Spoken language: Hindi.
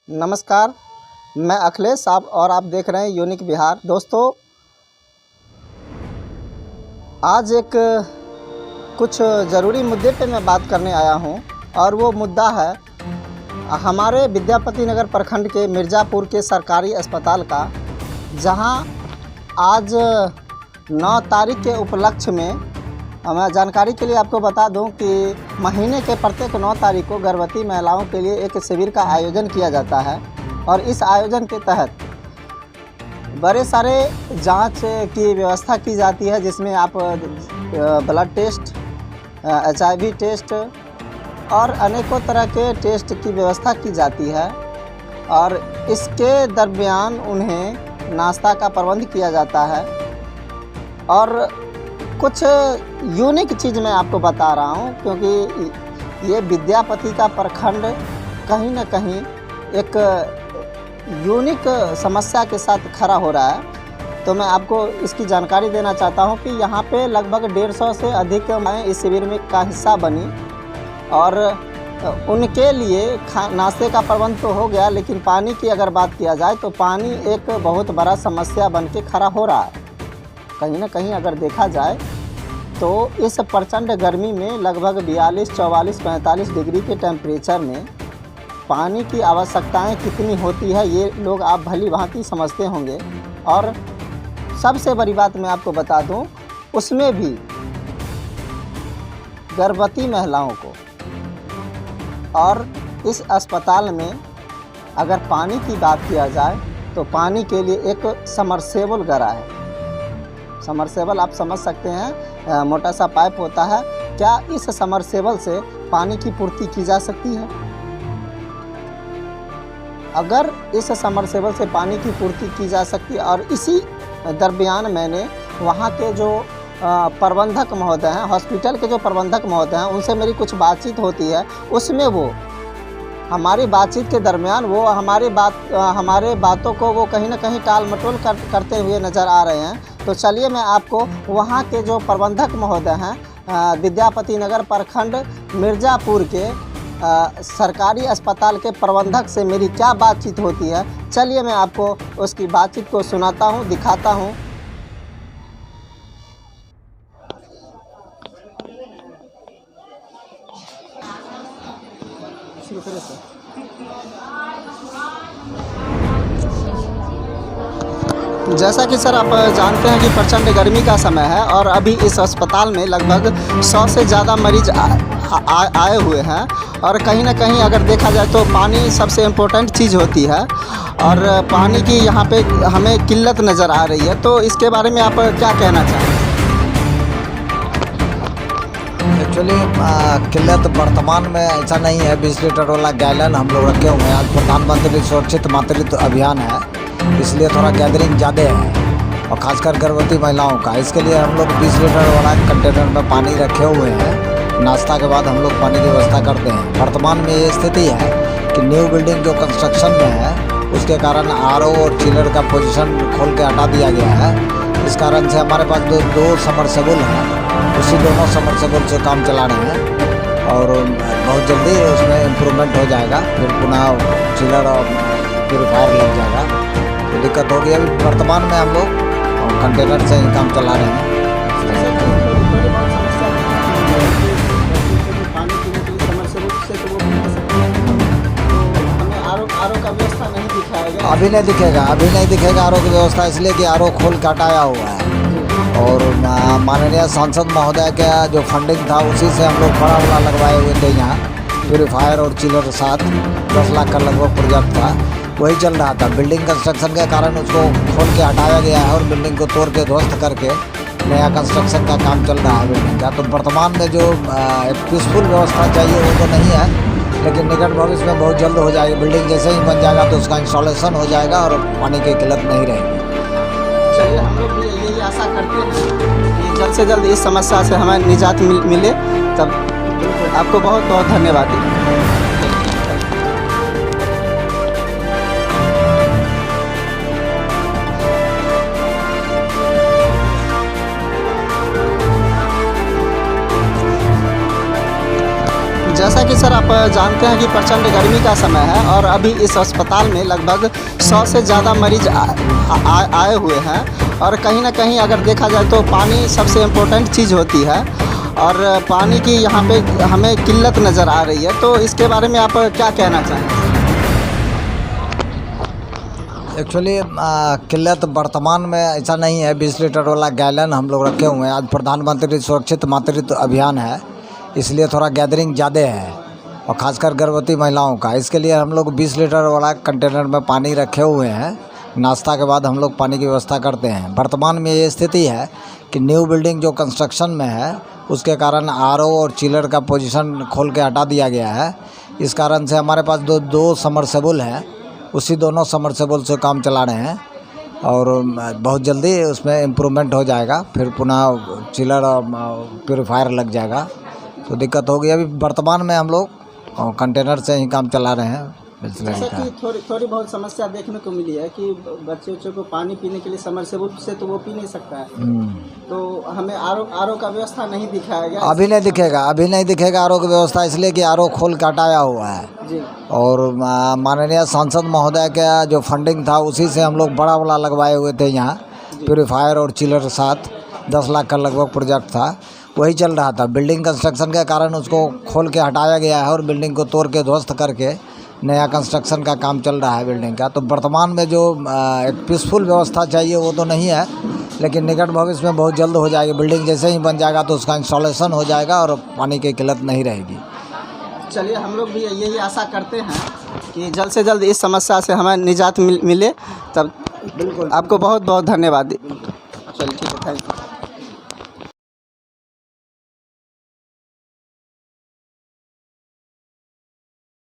नमस्कार, मैं अखिलेश साहब और आप देख रहे हैं यूनिक बिहार। दोस्तों, आज एक कुछ ज़रूरी मुद्दे पे मैं बात करने आया हूं और वो मुद्दा है हमारे विद्यापति नगर प्रखंड के मिर्ज़ापुर के सरकारी अस्पताल का, जहां आज 9 तारीख के उपलक्ष्य में मैं जानकारी के लिए आपको बता दूं कि महीने के प्रत्येक 9 तारीख को गर्भवती महिलाओं के लिए एक शिविर का आयोजन किया जाता है और इस आयोजन के तहत बड़े सारे जांच की व्यवस्था की जाती है, जिसमें आप ब्लड टेस्ट, HIV टेस्ट और अनेकों तरह के टेस्ट की व्यवस्था की जाती है और इसके दरमियान उन्हें नाश्ता का प्रबंध किया जाता है। और कुछ यूनिक चीज़ मैं आपको बता रहा हूं, क्योंकि ये विद्यापति का प्रखंड कहीं ना कहीं एक यूनिक समस्या के साथ खड़ा हो रहा है। तो मैं आपको इसकी जानकारी देना चाहता हूं कि यहाँ पे लगभग 150 से अधिक मैं इस शिविर में का हिस्सा बनी और उनके लिए नाश्ते का प्रबंध तो हो गया, लेकिन पानी की अगर बात किया जाए तो पानी एक बहुत बड़ा समस्या बन के खड़ा हो रहा है। कहीं ना कहीं अगर देखा जाए तो इस प्रचंड गर्मी में लगभग 42, 44, 45 डिग्री के टेम्परेचर में पानी की आवश्यकताएं कितनी होती है, ये लोग आप भली भांति समझते होंगे। और सबसे बड़ी बात मैं आपको बता दूं, उसमें भी गर्भवती महिलाओं को, और इस अस्पताल में अगर पानी की बात किया जाए तो पानी के लिए एक समरसेबल गड़ा है। समरसेबल आप समझ सकते हैं, मोटा सा पाइप होता है। क्या इस समरसेबल से पानी की पूर्ति की जा सकती है? अगर इस समरसेबल से पानी की पूर्ति की जा सकती है, और इसी दरमियान मैंने वहाँ के जो प्रबंधक महोदय हैं, हॉस्पिटल के जो प्रबंधक महोदय हैं, उनसे मेरी कुछ बातचीत होती है। उसमें वो हमारी बातचीत के दरमियान वो हमारे बातों को वो कहीं ना कहीं टाल मटोल करते हुए नज़र आ रहे हैं। तो चलिए मैं आपको वहाँ के जो प्रबंधक महोदय हैं, विद्यापति नगर प्रखंड मिर्ज़ापुर के सरकारी अस्पताल के प्रबंधक से मेरी क्या बातचीत होती है, चलिए मैं आपको उसकी बातचीत को सुनाता हूँ, दिखाता हूँ। जैसा कि सर आप जानते हैं कि प्रचंड गर्मी का समय है और अभी इस अस्पताल में लगभग 100 से ज़्यादा मरीज आए हुए हैं, और कहीं ना कहीं अगर देखा जाए तो पानी सबसे इम्पोर्टेंट चीज़ होती है और पानी की यहाँ पे हमें किल्लत नज़र आ रही है। तो इसके बारे में आप क्या कहना चाहेंगे? एक्चुअली किल्लत वर्तमान में ऐसा नहीं है। 20 लीटर वाला गैलन हम लोग रखे हुए हैं। आज प्रधानमंत्री सुरक्षित मातृत्व अभियान है, इसलिए थोड़ा गैदरिंग ज़्यादा है, और ख़ासकर गर्भवती महिलाओं का। इसके लिए हम लोग 20 लीटर वाला कंटेनर में पानी रखे हुए हैं। नाश्ता के बाद हम लोग पानी की व्यवस्था करते हैं। वर्तमान में ये स्थिति है कि न्यू बिल्डिंग जो कंस्ट्रक्शन में है, उसके कारण RO और चिलर का पोजीशन खोल के हटा दिया गया है। इस कारण से हमारे पास दो समरसेबल हैं, उसी दोनों समरसेबल से काम चला रहे हैं और बहुत जल्दी उसमें इम्प्रूवमेंट हो जाएगा। फिर पुनः चिलर और प्यूरीफायर लग जाएगा। तो दिक्कत होगी। अभी वर्तमान में हम लोग कंटेनर से ही काम चला रहे हैं। अभी नहीं दिखेगा RO की व्यवस्था, इसलिए कि RO खोल के हटाया हुआ है। और माननीय सांसद महोदय का जो फंडिंग था, उसी से हम लोग बड़ा लगवाए हुए थे। यहाँ प्यूरीफायर और चिलर के साथ 10 लाख का लगभग प्रोजेक्ट था, वही चल रहा था। बिल्डिंग कंस्ट्रक्शन के कारण उसको खोल के हटाया गया है और बिल्डिंग को तोड़ के ध्वस्त करके नया कंस्ट्रक्शन का काम चल रहा है बिल्डिंग का। तो वर्तमान में जो एक पीसफुल व्यवस्था चाहिए वो तो नहीं है, लेकिन निकट भविष्य में बहुत जल्द हो जाएगी। बिल्डिंग जैसे ही बन जाएगा तो उसका इंस्टॉलेशन हो जाएगा और पानी की किल्लत नहीं रहेगी। चलिए, हम लोग भी यही आशा करते हैं कि जल्द से जल्द इस समस्या से हमें निजात मिले। तब आपको बहुत बहुत धन्यवाद। जैसा कि सर आप जानते हैं कि प्रचंड गर्मी का समय है और अभी इस अस्पताल में लगभग 100 से ज़्यादा मरीज आए हुए हैं। और कहीं ना कहीं अगर देखा जाए तो पानी सबसे इम्पोर्टेंट चीज़ होती है और पानी की यहाँ पे हमें किल्लत नज़र आ रही है। तो इसके बारे में आप क्या कहना चाहेंगे? एक्चुअली किल्लत वर्तमान में ऐसा नहीं है। 20 लीटर वाला गैलन हम लोग रखे हुए हैं। आज प्रधानमंत्री सुरक्षित मातृत्व अभियान है, इसलिए थोड़ा गैदरिंग ज़्यादा है और ख़ासकर गर्भवती महिलाओं का। इसके लिए हम लोग 20 लीटर वाला कंटेनर में पानी रखे हुए हैं। नाश्ता के बाद हम लोग पानी की व्यवस्था करते हैं। वर्तमान में ये स्थिति है कि न्यू बिल्डिंग जो कंस्ट्रक्शन में है उसके कारण आरओ और चिलर का पोजीशन खोल के हटा दिया गया है। इस कारण से हमारे पास दो समरसेबल हैं, उसी दोनों समरसेबल से काम चला रहे हैं और बहुत जल्दी उसमें इम्प्रूवमेंट हो जाएगा। फिर पुनः चिलर और प्यूरीफायर लग जाएगा तो दिक्कत होगी। अभी वर्तमान में हम लोग कंटेनर से ही काम चला रहे हैं। जैसे कि थोड़ी बहुत समस्या देखने को मिली है कि बच्चों को पानी पीने के लिए समरसेबल से तो वो पी नहीं सकता है, तो हमें आरओ का व्यवस्था नहीं दिखाया गया। अभी नहीं दिखेगा आरओ की व्यवस्था, इसलिए कि आरओ खोल के हटाया हुआ है जी। और माननीय सांसद महोदय का जो फंडिंग था उसी से हम लोग बड़ा वाला लगवाए हुए थे यहाँ प्यूरीफायर और चिलर के साथ। 10 लाख का लगभग प्रोजेक्ट था, वही चल रहा था। बिल्डिंग कंस्ट्रक्शन के कारण उसको खोल के हटाया गया है और बिल्डिंग को तोड़ के ध्वस्त करके नया कंस्ट्रक्शन का काम चल रहा है बिल्डिंग का। तो वर्तमान में जो एक पीसफुल व्यवस्था चाहिए वो तो नहीं है, लेकिन निकट भविष्य में बहुत जल्द हो जाएगी। बिल्डिंग जैसे ही बन जाएगा तो उसका इंस्टॉलेशन हो जाएगा और पानी की किल्लत नहीं रहेगी। चलिए, हम लोग भी यही आशा करते हैं कि जल्द से जल्द इस समस्या से हमें निजात मिले। तब बिल्कुल आपको बहुत बहुत धन्यवाद। चलिए, ठीक है, थैंक यू।